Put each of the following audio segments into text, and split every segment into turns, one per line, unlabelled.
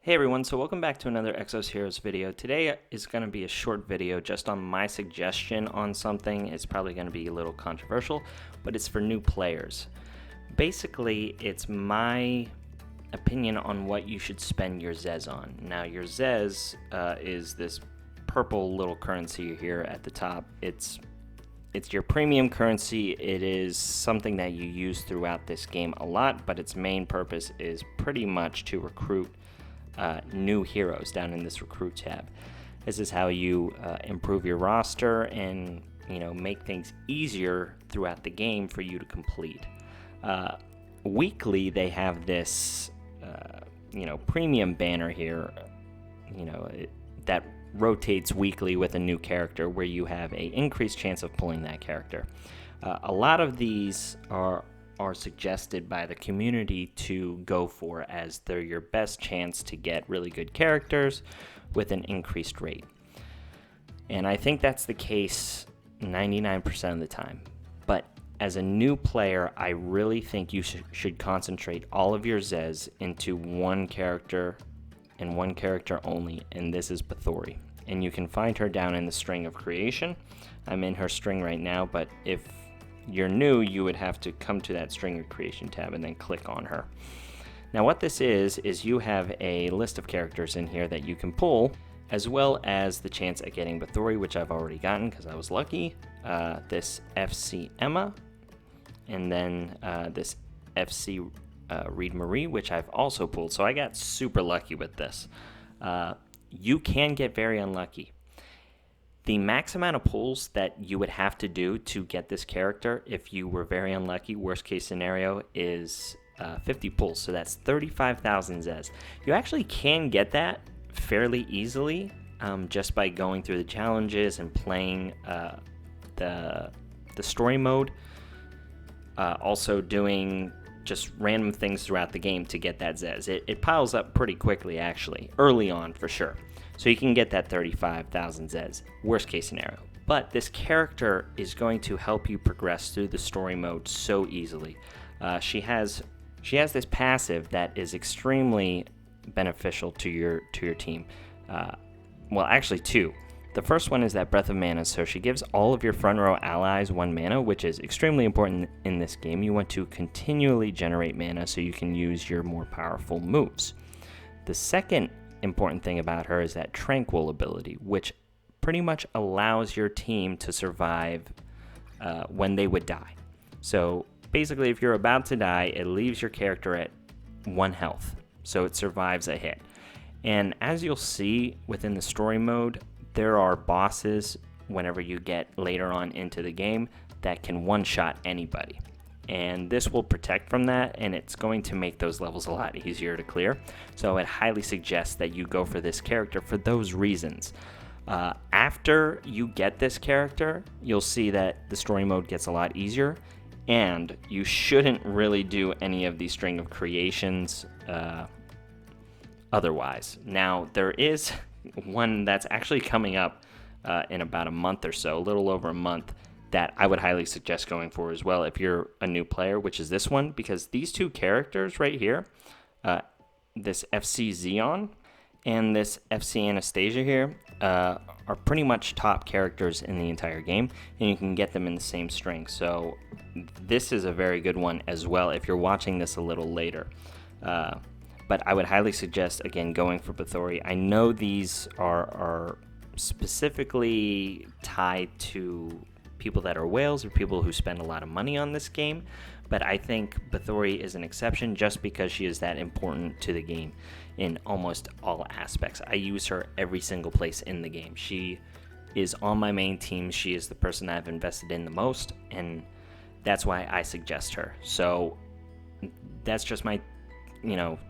Hey everyone, so welcome back to another Exos Heroes video. Today is going to be a short video just on my suggestion on something. It's probably going to be a little controversial, but it's for new players. Basically, it's my opinion on what you should spend your Zez on. Now, your Zez is this purple little currency here at the top. It's your premium currency. It is something that you use throughout this game a lot, but its main purpose is pretty much to recruit new heroes down in this recruit tab. This is how you improve your roster and make things easier throughout the game for you to complete. Weekly they have this premium banner here, that rotates weekly with a new character where you have a increased chance of pulling that character. A lot of these are suggested by the community to go for, as they're your best chance to get really good characters with an increased rate. And I think that's the case 99% of the time. But as a new player, I really think you should concentrate all of your Zez into one character and one character only, and this is Bathory. And you can find her down in the string of creation. I'm in her string right now, but if you're new, you would have to come to that string of creation tab and then click on her. Now what this is you have a list of characters in here that you can pull, as well as the chance at getting Bathory, which I've already gotten because I was lucky, this FC Emma, and then this FC Reed Marie, which I've also pulled. So I got super lucky with this. You can get very unlucky. The max amount of pulls that you would have to do to get this character, if you were very unlucky, worst case scenario, is 50 pulls. So that's 35,000 Zez. You actually can get that fairly easily just by going through the challenges and playing the story mode. Also doing just random things throughout the game to get that Zez. It piles up pretty quickly, actually, early on for sure. So you can get that 35,000 Zez, worst case scenario. But this character is going to help you progress through the story mode so easily. She has this passive that is extremely beneficial to your team. Well, actually two. The first one is that Breath of Mana, so she gives all of your front row allies 1 mana, which is extremely important in this game. You want to continually generate mana so you can use your more powerful moves. The second important thing about her is that Tranquil ability, which pretty much allows your team to survive when they would die. So basically, if you're about to die, it leaves your character at 1 health, so it survives a hit. And as you'll see within the story mode, there are bosses whenever you get later on into the game that can one-shot anybody. And this will protect from that, and it's going to make those levels a lot easier to clear. So I'd highly suggest that you go for this character for those reasons. After you get this character, you'll see that the story mode gets a lot easier, and you shouldn't really do any of these string of creations otherwise. Now, there is one that's actually coming up in about a month or so, a little over a month, that I would highly suggest going for as well if you're a new player, which is this one, because these two characters right here, this FC Xeon and this FC Anastasia here, are pretty much top characters in the entire game, and you can get them in the same string. So this is a very good one as well if you're watching this a little later. But I would highly suggest, again, going for Bathory. I know these are specifically tied to people that are whales or people who spend a lot of money on this game, but I think Bathory is an exception just because she is that important to the game in almost all aspects. I use her every single place in the game. She is on my main team. She is the person I've invested in the most, and that's why I suggest her. So that's just my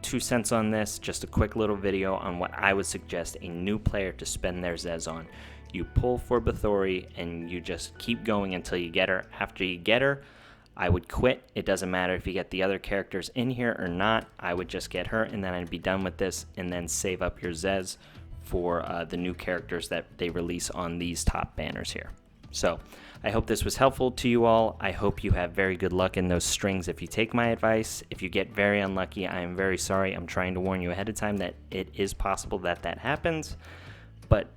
2 cents on this, just a quick little video on what I would suggest a new player to spend their Zez on. You pull for Bathory and you just keep going until you get her. After you get her, I would quit. It doesn't matter if you get the other characters in here or not. I would just get her, and then I'd be done with this, and then save up your Zez for the new characters that they release on these top banners here. So I hope this was helpful to you all. I hope you have very good luck in those strings if you take my advice. If you get very unlucky, I am very sorry. I'm trying to warn you ahead of time that it is possible that that happens. But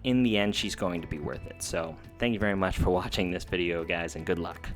in the end, she's going to be worth it. So thank you very much for watching this video, guys, and good luck.